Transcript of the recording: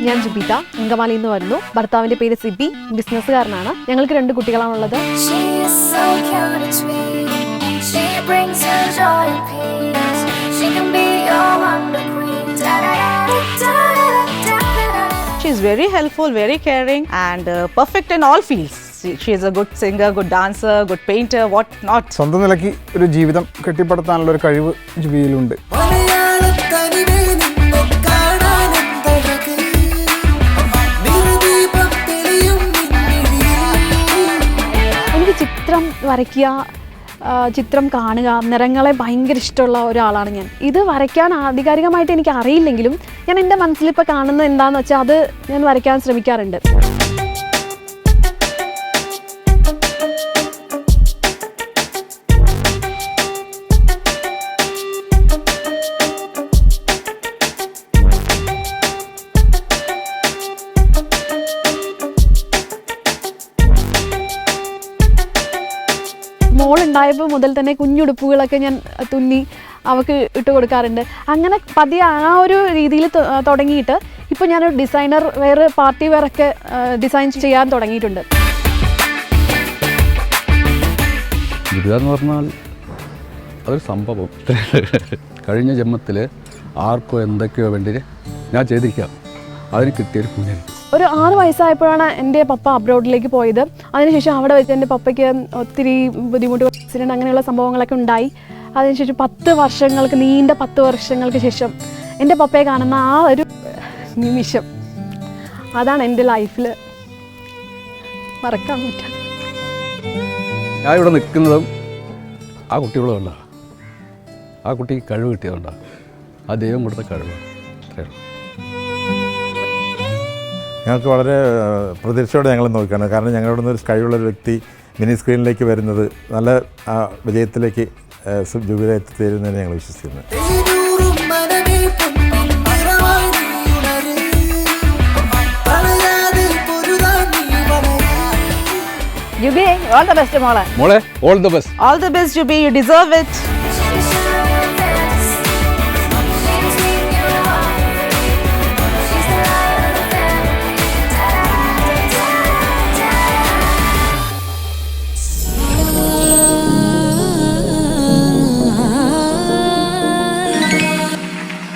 ഞാൻ ജുബിത അങ്കമാലിയിൽ നിന്ന് വരുന്നു. ഭർത്താവിന്റെ പേര് സിബി, ബിസിനസ്സുകാരനാണ്. ഞങ്ങൾക്ക് 2 കുട്ടികളാണുള്ളത്. She is very helpful, very caring and perfect in all fields. She is a good singer, good dancer, good painter, what not. സ്വന്തം നിലയ്ക്ക് ഒരു ജീവിതം കെട്ടിപ്പടുത്താനുള്ള ഒരു കഴിവ് ജുബിയിലുണ്ട്. എനിക്ക് ചിത്രം വരയ്ക്കുക, ചിത്രം കാണുക, നിറങ്ങളെ ഭയങ്കര ഇഷ്ടമുള്ള ഒരാളാണ് ഞാൻ. ഇത് വരയ്ക്കാൻ ആധികാരികമായിട്ട് എനിക്ക് അറിയില്ലെങ്കിലും ഞാൻ എൻ്റെ മനസ്സിലിപ്പോൾ കാണുന്നത് എന്താണെന്ന് വെച്ചാൽ അത് ഞാൻ വരയ്ക്കാൻ ശ്രമിക്കാറുണ്ട്. മോളുണ്ടായപ്പോൾ മുതൽ തന്നെ കുഞ്ഞുടുപ്പുകളൊക്കെ ഞാൻ തുന്നി അവൾക്ക് ഇട്ട് കൊടുക്കാറുണ്ട്. അങ്ങനെ പതിയെ ആ ഒരു രീതിയിൽ തുടങ്ങിയിട്ട് ഇപ്പോൾ ഞാനൊരു ഡിസൈനർ വെയർ, പാർട്ടി വെയർ ഒക്കെ ഡിസൈൻ ചെയ്യാൻ തുടങ്ങിയിട്ടുണ്ട്. എന്ന് പറഞ്ഞാൽ അതൊരു സംഭവം. കഴിഞ്ഞ ജന്മത്തിൽ ആർക്കോ എന്തൊക്കെയോ വേണ്ടി ഞാൻ ചെയ്തിരിക്കാം, അതിന് കിട്ടിയൊരു പുണ്യം. ഒരു 6 വയസ്സായപ്പോഴാണ് എൻ്റെ പപ്പ അബ്രോഡിലേക്ക് പോയത്. അതിനുശേഷം അവിടെ വെച്ച് എൻ്റെ പപ്പയ്ക്ക് ഒത്തിരി ബുദ്ധിമുട്ട്, ആക്സിഡൻറ്റ്, അങ്ങനെയുള്ള സംഭവങ്ങളൊക്കെ ഉണ്ടായി. അതിനുശേഷം നീണ്ട 10 വർഷങ്ങൾക്ക് ശേഷം എൻ്റെ പപ്പയെ കാണുന്ന ആ ഒരു നിമിഷം, അതാണ് എൻ്റെ ലൈഫിൽ മറക്കാൻ പറ്റാത്തത്. ഞാൻ ഇവിടെ നിൽക്കുന്നതും ആ കുട്ടികളുകൊണ്ടാണ്. ആ കുട്ടിക്ക് കഴിവ് കിട്ടിയതുകൊണ്ടാണ്, ആ ദൈവം കൊടുത്ത കഴിവ്. അത്രയുള്ളൂ. ഞങ്ങൾക്ക് വളരെ പ്രതീക്ഷയോടെ ഞങ്ങൾ നോക്കുകയാണ്. കാരണം ഞങ്ങളുടെ നിന്ന് ഒരു കഴിവുള്ളൊരു വ്യക്തി മിനി സ്ക്രീനിലേക്ക് വരുന്നത് നല്ല വിജയത്തിലേക്ക് ജുബില എത്തിത്തീരുന്നതിന് ഞങ്ങൾ വിശ്വസിക്കുന്നു. Jubi, all the best, മോളെ. മോളെ, all the best. All the best, Jubi. You deserve it.